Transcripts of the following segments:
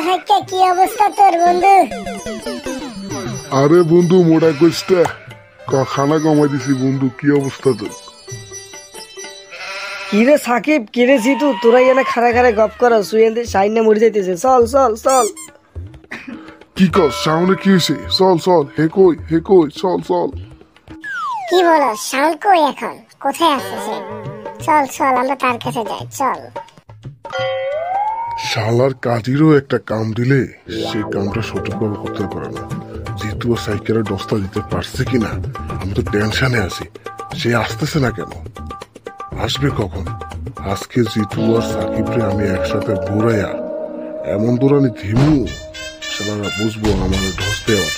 থাকতে কি অবস্থা তোর বন্ধু? আরে বন্ধু মোটা কইস্টা খানা কমাই দিছি বন্ধু, কি অবস্থা তোর? কিরে সাকিব, কিরে জিতু, তোরা এনে খাড়া খাড়া গপ করা সুয়েন্দে সাইনে মরে যাইতেছে। চল চল চল। কি কর সামনে কি হয়েছে? চল চল, হে কই চল চল। কি বলো, সাউন্ড কই এখন? কোথায় আছে সে? চল চল, আমরা তার কাছে যাই, চল। শালার কাজেরও একটা কাম দিলে সেই কামটা সঠিকভাবে করতে পারে না। জিতু ও সাইকেলের দস্তা দিতে পারছে কিনা আমি তো টেনশনে আছি। সে আসতেছে না কেন? আসবে কখন? আজকে জিতু আর সাকিবরে আমি একসাথে ঘুরাইয়া এমন দৌড়ানি ধিমু, শালারা বুঝবো আমার ঢস দেওয়ার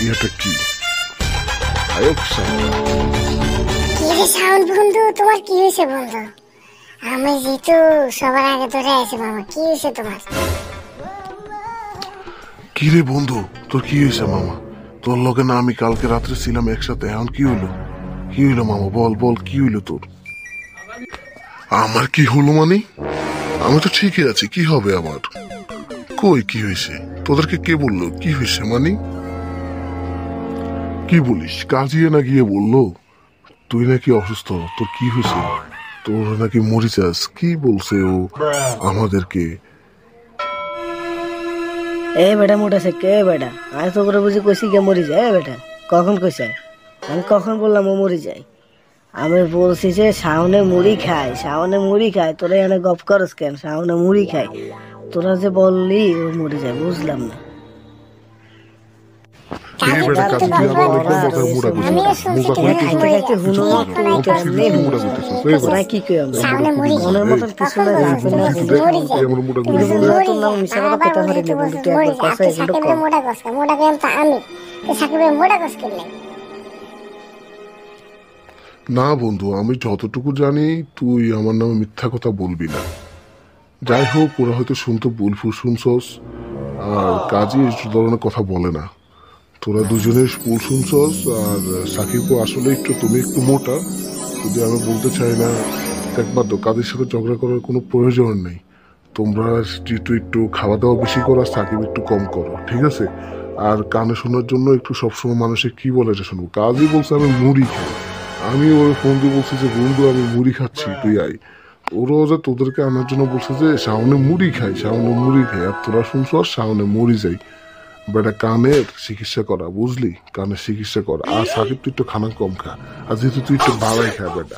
ইয়েটা কি। আয়োগ কি রে সাউন্ড বন্ধু, তোমার কি হয়েছে বন্ধু? আমি জিতু সবার আগে ধরে আছি মামা, কি হয়েছে তোমার? কি রে বন্ধু, তোর কি হয়েছে মামা? তোর লগে না আমি কালকে রাত্রে ছিলাম একসাথে, এখন কি হলো? কি হইলো মামা, বল বল কি হইলো তোর? আমার কি হলো মানে? আমি তো ঠিকই আছি, কি হবে আমার? কই কি হয়েছে? তোদেরকে কে বললো কি হয়েছে মানে? কি বলিস, কাজিয়ে না গিয়ে বললো তুই নাকি অসুস্থ, তোর কি হয়েছে? তোর নাকি মরিচাস, কি বলছে ও আমাদেরকে? এ বেটা মোটা সে কে বেটা? আমি তো করে বুঝি কইছি কে মরি যায়। বেটা কখন কইছে? আমি কখন বললাম ও মরি যায়? আমি বলছি যে শাওনে মুড়ি খায়, শাওনে মুড়ি খায়। তোরা এনে গপ করস কেন? শাওনে মুড়ি খায়, তোরা যে বললি ও মরে যায়, বুঝলাম না। কি কই আমরা মনের মতন কিছু না না বন্ধু, আমি যতটুকু জানি তুই আমার নামে মিথ্যা কথা বলবি না। যাই হোক, ওরা হয়তো শুনতো ভুলফুল শুনছস, আর কাজী এই ধরনের কথা বলে না। তোরা দুজনে স্কুল শুনছস, আর সাকিবও আসলে তুমি একটু মোটা, যদি আমি বলতে চাই না। একবার তো কাজের সাথে ঝগড়া করার কোনো প্রয়োজন নেই। তোমরা একটু খাওয়া দাওয়া বেশি করো, আর সাকিব একটু কম করো, ঠিক আছে? আর কানে শোনার জন্য একটু সবসময় মানুষে কি বলে এটা শুনবো। কাজই বলছে আমি মুড়ি খাই, আমি ওর ফোন দিয়ে বলছি যে বন্ধু আমি মুড়ি খাচ্ছি, তুই আই। ওরাও যে তোদেরকে আনার জন্য বলছে যে শাওনে মুড়ি খাই, আর তোরা শুনছো আর শাওনে মরি যাই। বেটা কানের চিকিৎসা করা, বুঝলি? কানের চিকিৎসা করা। আর সাকিব তুই একটু খানা কম খা, আর যেহেতু তুই একটু বাড়াই খা বেটা।